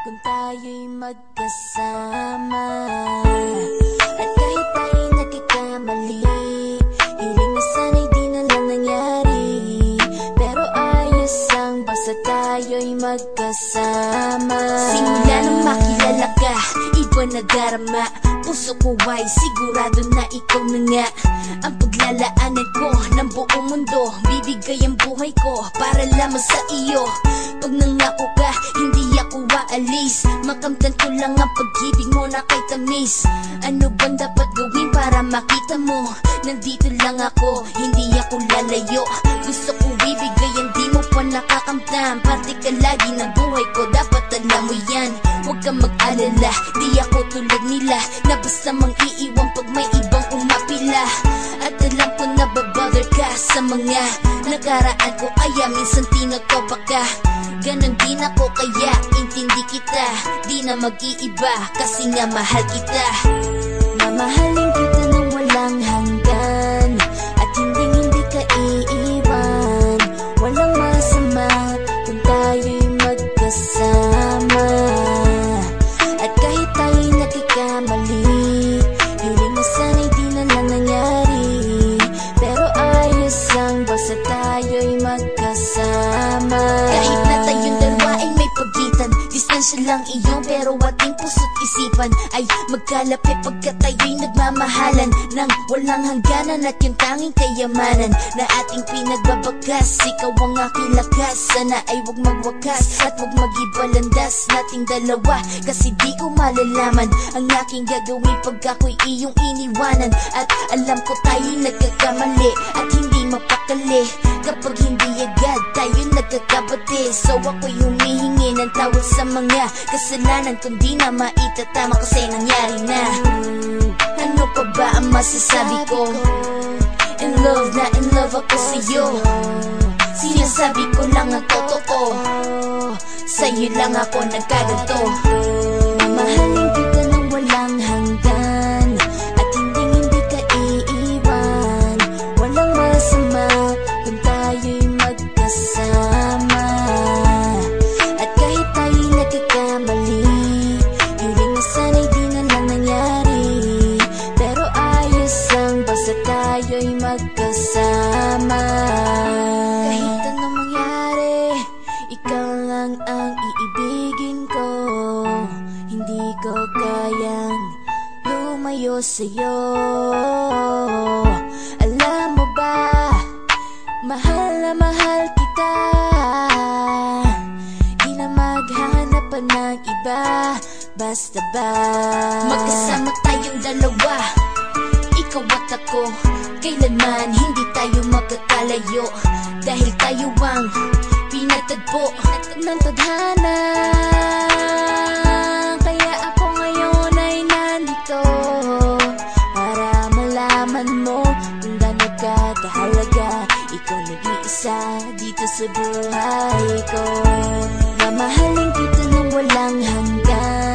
kung tayo'y magkasama. At kahit tayo'y nagkakamali, hiling na sana'y di na lang nangyari. Pero ayos ang basta tayo'y magkasama. Simula nang makilala ka, iba na darama. Puso ko ay sigurado na ikaw na nga ang paglalaanan ko ng buong mundo. Bibigay ang buhay ko para lamang sa iyo. Pag nangako ka, hindi ako aalis. Makamtan ko lang ang pag-ibig mo na kay tamis. Ano bang dapat gawin para makita mo? Nandito lang ako, hindi ako lalayo. Gusto ko ibigay ang di mo pa nakakamtan. Parte ka lagi ng buhay ko, dapat alam mo yan. Huwag kang mag-alala, di ako tulad nila na basta mang iiwan pag may ibang umapila. At alam ko na babother ka sa mga nakaraan ko, kaya minsan tinotopa ka. Ganon din ako kaya intindi kita. Di na mag-iiba kasi nga mahal kita. Mamahalin kita nang walang hanggan, at hindi ka iiwan. Walang masama kung tayo'y magkasama. At kahit tayo'y nagkakamali, hiling na sana'y di na lang nangyari. Pero ayos lang basta tayo'y magkasama. Kahit na tayong dalawa ay may pagitan, distansya lang iyon pero ating puso't isipan ay magkalapit pagkat tayo'y nagmamahalan ng walang hangganan. At yung tanging kayamanan na ating pinagbabagas, ikaw ang aking lakas. Sana ay huwag magwakas at huwag mag-iba landas nating dalawa, kasi di ko malalaman ang aking gagawin pag ako'y iyong iniwanan. At alam ko tayo'y nagkakamali at hindi mapakali kapag hindi agad tayo nagkakabati. So ako'y humihingi ng tawad sa mga kasalanan kung di na maitatama kasi nangyari na. Ano pa ba ang masasabi ko? In love na in love ako sa'yo. Sinasabi ko lang ang totoo, sa'yo lang ako nagkaganto. Mamahalin kita nang walang hanggan, at hindi ka iiwan. Walang masama kung tayo'y magkasama. At kahit tayo'y nagkakamali, hiling na sana'y di na lang nangyari. Pero ayos lang basta tayo'y magkasama. Kahit anong mangyari, ikaw lang ang iibigin ko. Hindi ko kayang lumayo sa'yo. Alam mo ba, mahal na mahal kita. Di na maghanap pa ng iba, basta ba magkasama tayong dalawa, ikaw at ako. Kailanman hindi tayo magkakalayo, dahil tayo ang pinatagpo ng tadhana. Kaya ako ngayon ay nandito para malaman mo kung gaano ka kahalaga. Ikaw nag-iisa dito sa buhay ko. Mamahalin kita nang walang hanggan,